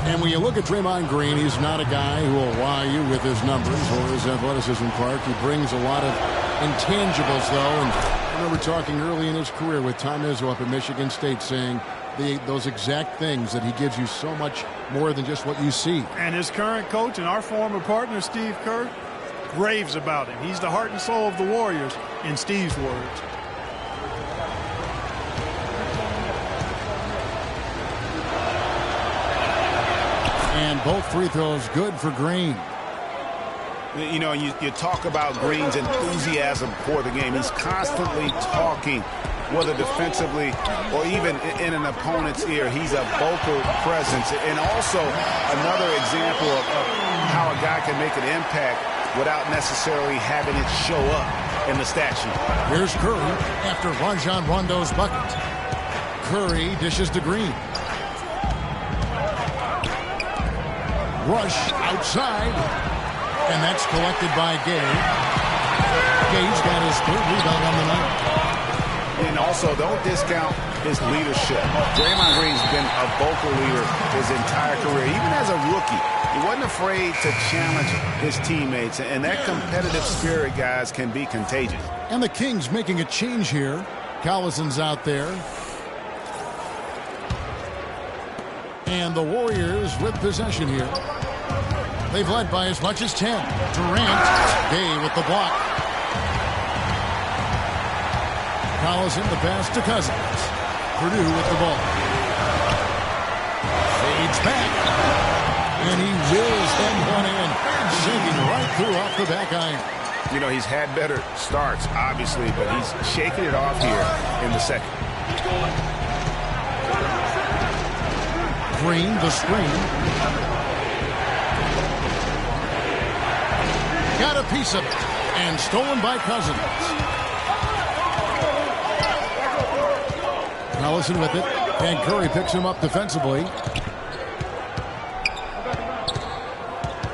And when you look at Draymond Green, he's not a guy who will wow you with his numbers or his athleticism, Clark. He brings a lot of intangibles, though. And I remember talking early in his career with Tom Izzo up at Michigan State saying those exact things, that he gives you so much more than just what you see. And his current coach and our former partner, Steve Kerr, raves about him. He's the heart and soul of the Warriors, in Steve's words. And both free throws good for Green. You know, you talk about Green's enthusiasm for the game. He's constantly talking, whether defensively or even in an opponent's ear. He's a vocal presence. And also another example of how a guy can make an impact without necessarily having it show up in the stat sheet. Here's Curry after Rajon Rondo's bucket. Curry dishes to Green. Rush outside, and that's collected by Gay. Gay's got his third rebound on the night. And also, don't discount his leadership. Draymond Green's been a vocal leader his entire career. Even as a rookie, he wasn't afraid to challenge his teammates. And that competitive spirit, guys, can be contagious. And the Kings making a change here. Collison's out there. And the Warriors with possession here. They've led by as much as 10. Durant, Gay with the block. Collison the pass to Cousins. Purdue with the ball. Fades back. And he wills them one in. Shaking right through off the back iron. You know, he's had better starts, obviously, but he's shaking it off here in the second. Green, the screen. Got a piece of it. And stolen by Cousins. Collison with it. And Curry picks him up defensively.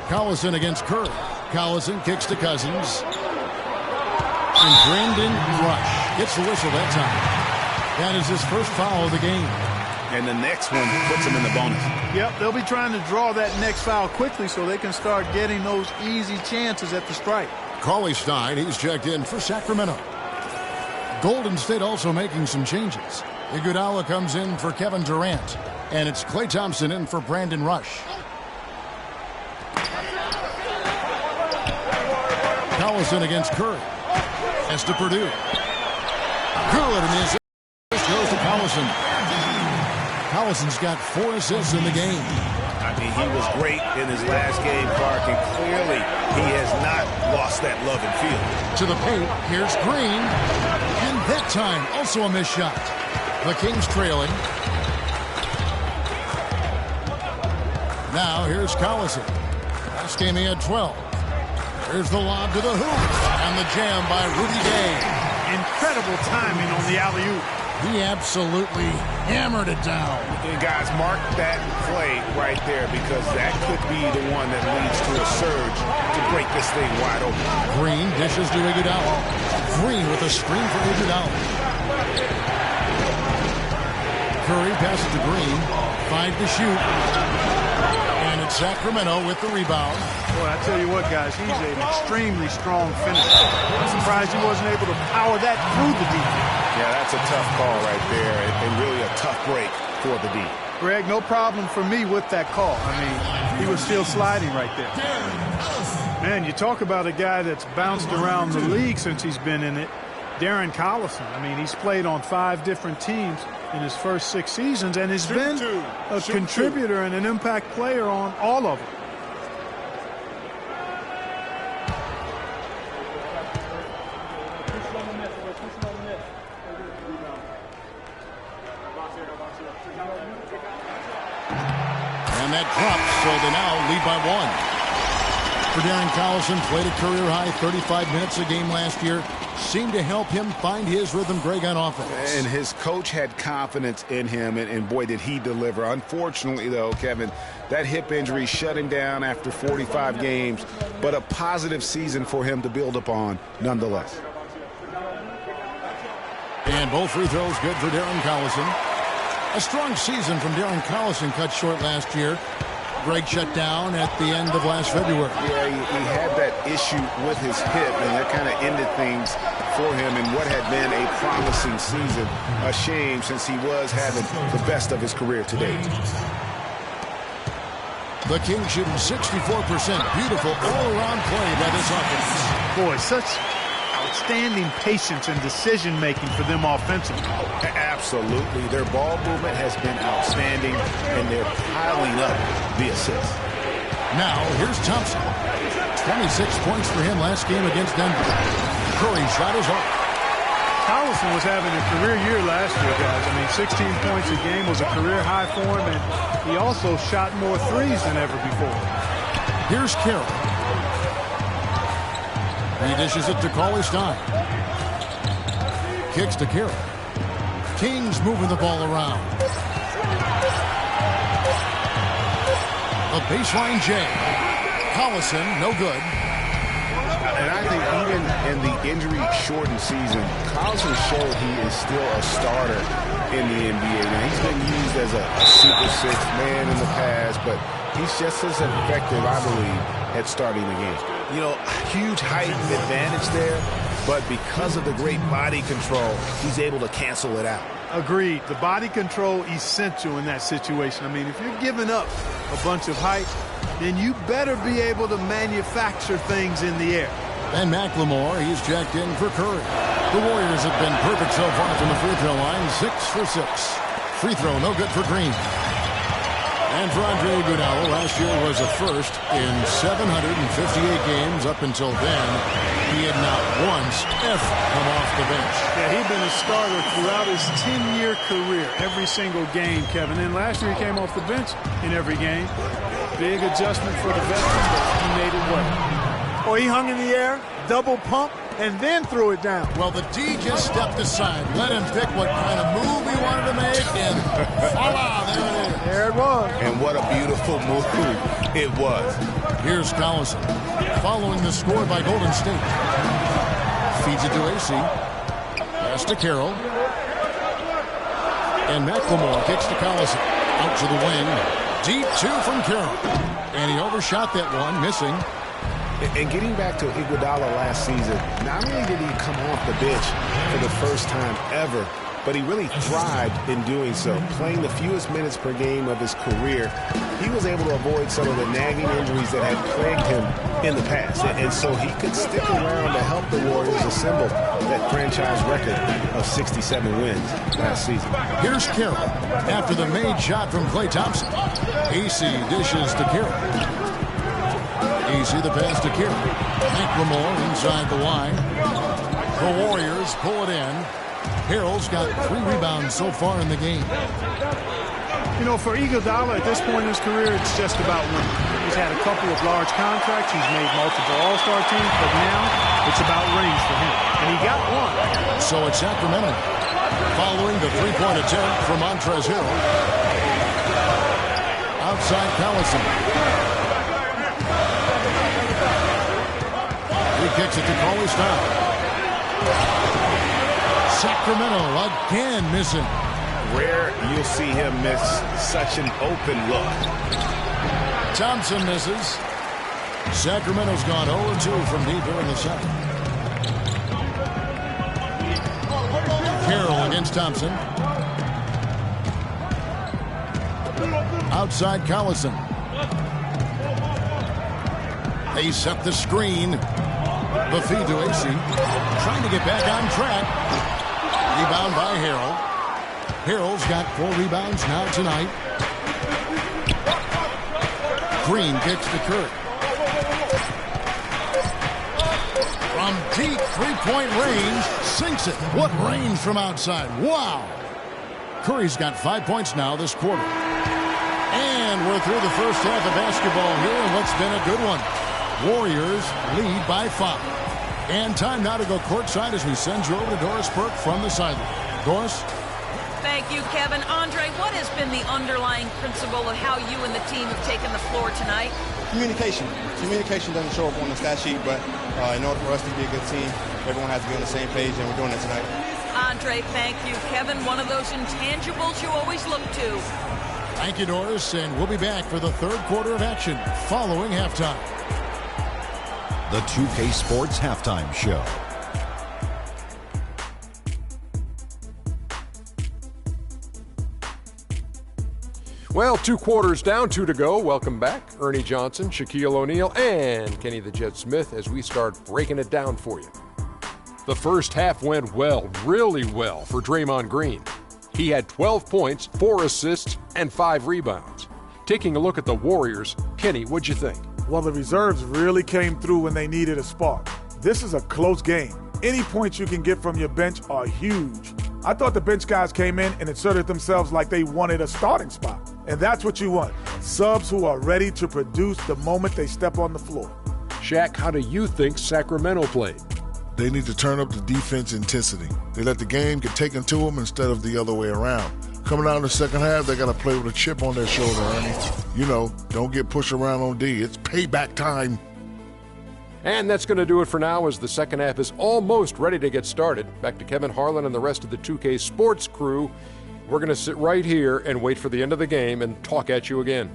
Collison against Curry. Collison kicks to Cousins. And Brandon Rush gets the whistle that time. That is his first foul of the game. And the next one puts him in the bonus. Yep, they'll be trying to draw that next foul quickly so they can start getting those easy chances at the strike. Cauley Stein, he's checked in for Sacramento. Golden State also making some changes. Iguodala comes in for Kevin Durant. And it's Klay Thompson in for Brandon Rush. Collison against Curry. As to Purdue. Good, and his assist goes to Collison. Collison's got 4 assists in the game. I mean, he was great in his last game, Clark, and clearly he has not lost that love and feel. To the paint, here's Green. And that time, also a missed shot. The Kings trailing. Now, here's Collison. Last game he had 12. Here's the lob to the hoop. And the jam by Rudy Gay. Incredible timing on the alley-oop. He absolutely hammered it down. And guys, mark that play right there, because that could be the one that leads to a surge to break this thing wide open. Green dishes to Iguodala. Green with a screen for Iguodala. Curry passes to Green. 5 to shoot. And it's Sacramento with the rebound. Boy, I tell you what, guys, he's an extremely strong finisher. I'm surprised he wasn't able to power that through the defense. Yeah, that's a tough call right there, and really a tough break for the D. Greg, no problem for me with that call. I mean, he was still sliding right there. Man, you talk about a guy that's bounced around the league since he's been in it. Darren Collison. I mean, he's played on 5 different teams in his first 6 seasons, and has been a contributor and an impact player on all of them. And that drops, so they now lead by 1. For Darren Collison, played a career-high 35 minutes a game last year. Seemed to help him find his rhythm, Greg, on offense. And his coach had confidence in him, and boy, did he deliver. Unfortunately, though, Kevin, that hip injury shut him down after 45 games, but a positive season for him to build upon nonetheless. And both free throws good for Darren Collison. A strong season from Darren Collison cut short last year. Greg shut down at the end of last February. Yeah, he had that issue with his hip, and that kind of ended things for him in what had been a promising season. A shame, since he was having the best of his career to date. The Kings shooting 64%. Beautiful all-around play by this offense. Boy, such outstanding patience and decision-making for them offensively. Absolutely. Their ball movement has been outstanding, and they're piling up the assists. Now, here's Thompson. 26 points for him last game against Denver. Curry's shot is off. Collison was having a career year last year, guys. I mean, 16 points a game was a career high for him, and he also shot more threes than ever before. Here's Carroll. He dishes it to Cauley Stein. Kicks to Carroll. Kings moving the ball around. A baseline J. Collison, no good. And I think even in the injury-shortened season, Collison showed he is still a starter in the NBA. Now, he's been used as a super sixth man in the past, but he's just as effective, I believe, at starting the game. You know, huge height advantage there, but because of the great body control, he's able to cancel it out. Agreed. The body control essential in that situation. I mean, if you're giving up a bunch of height, then you better be able to manufacture things in the air. And McLemore, he's checked in for Curry. The Warriors have been perfect so far from the free throw line, 6 for 6. Free throw, no good for Green. And for Andre Iguodala, last year was a first in 758 games. Up until then, he had not once come off the bench. Yeah, he'd been a starter throughout his 10-year career, every single game, Kevin. And last year he came off the bench in every game. Big adjustment for the veteran, but he made it work. Oh, he hung in the air, double pump, and then threw it down. Well, the D just stepped aside, let him pick what kind of move he wanted to make, and voila, there it is. There it was. And what a beautiful move it was. Here's Collison, following the score by Golden State. Feeds it to AC. Pass to Carroll. And McLemore kicks to Collison. Out to the wing. Deep two from Carroll. And he overshot that one, missing. And getting back to Iguodala last season, not only did he come off the bench for the first time ever, but he really thrived in doing so. Playing the fewest minutes per game of his career, he was able to avoid some of the nagging injuries that had plagued him in the past. And so he could stick around to help the Warriors assemble that franchise record of 67 wins last season. Here's Carroll after the made shot from Klay Thompson. AC dishes to Carroll. AC the pass to Carroll. McLemore inside the line. The Warriors pull it in. Carroll's got 3 rebounds so far in the game. You know, for Iguodala at this point in his career, it's just about winning. He's had a couple of large contracts. He's made multiple All-Star teams, but now it's about rings for him. And he got one. So it's Sacramento following the three-point attempt from Montrezl Harrell. Outside Collison. He kicks it to Cauley Stein. Sacramento again missing. Rare you'll see him miss such an open look. Thompson misses. Sacramento's gone 0-2 from deep here in the second. Carroll against Thompson. Outside Collison. They set the screen. The feed to AC. Trying to get back on track. Rebound by Harrell. Harrell's got 4 rebounds now tonight. Green kicks to Curry. From deep three-point range, sinks it. What range from outside. Wow. Curry's got 5 points now this quarter. And we're through the first half of basketball here in what's been a good one. Warriors lead by 5. And time now to go courtside as we send you over to Doris Burke from the sideline. Doris? Thank you, Kevin. Andre, what has been the underlying principle of how you and the team have taken the floor tonight? Communication. Communication doesn't show up on the stat sheet, but in order for us to be a good team, everyone has to be on the same page, and we're doing it tonight. Andre, thank you. Kevin, one of those intangibles you always look to. Thank you, Norris, and we'll be back for the third quarter of action following halftime. The 2K Sports Halftime Show. Well, 2 quarters down, 2 to go. Welcome back. Ernie Johnson, Shaquille O'Neal, and Kenny the Jet Smith as we start breaking it down for you. The first half went well, really well for Draymond Green. He had 12 points, 4 assists, and 5 rebounds. Taking a look at the Warriors, Kenny, what'd you think? Well, the reserves really came through when they needed a spark. This is a close game. Any points you can get from your bench are huge. I thought the bench guys came in and inserted themselves like they wanted a starting spot. And that's what you want. Subs who are ready to produce the moment they step on the floor. Shaq, how do you think Sacramento played? They need to turn up the defense intensity. They let the game get taken to them instead of the other way around. Coming out in the second half, they got to play with a chip on their shoulder, Ernie. You know, don't get pushed around on D. It's payback time. And that's going to do it for now as the second half is almost ready to get started. Back to Kevin Harlan and the rest of the 2K Sports crew. We're going to sit right here and wait for the end of the game and talk at you again.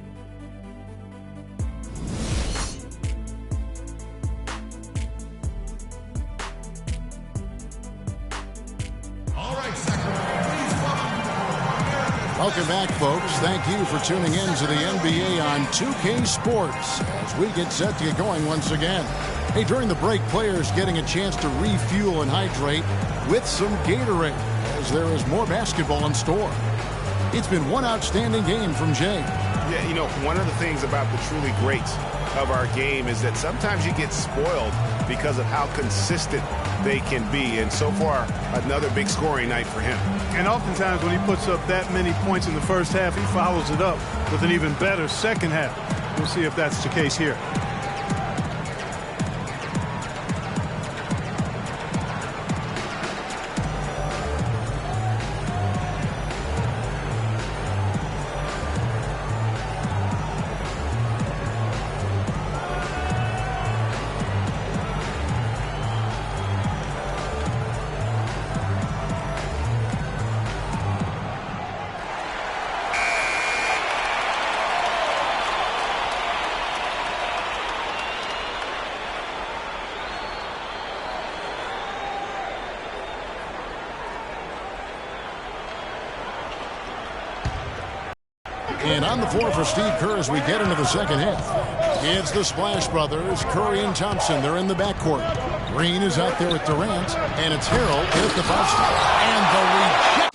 Welcome back, folks. Thank you for tuning in to the NBA on 2K Sports as we get set to get going once again. Hey, during the break, players getting a chance to refuel and hydrate with some Gatorade as there is more basketball in store. It's been one outstanding game from Jay. Yeah, you know, one of the things about the truly greats of our game is that sometimes you get spoiled because of how consistent they can be. And so far, another big scoring night for him. And oftentimes when he puts up that many points in the first half, he follows it up with an even better second half. We'll see if that's the case here. And on the floor for Steve Kerr as we get into the second half. It's the Splash Brothers, Curry and Thompson. They're in the backcourt. Green is out there with Durant, and it's Harrell hit the foul. And the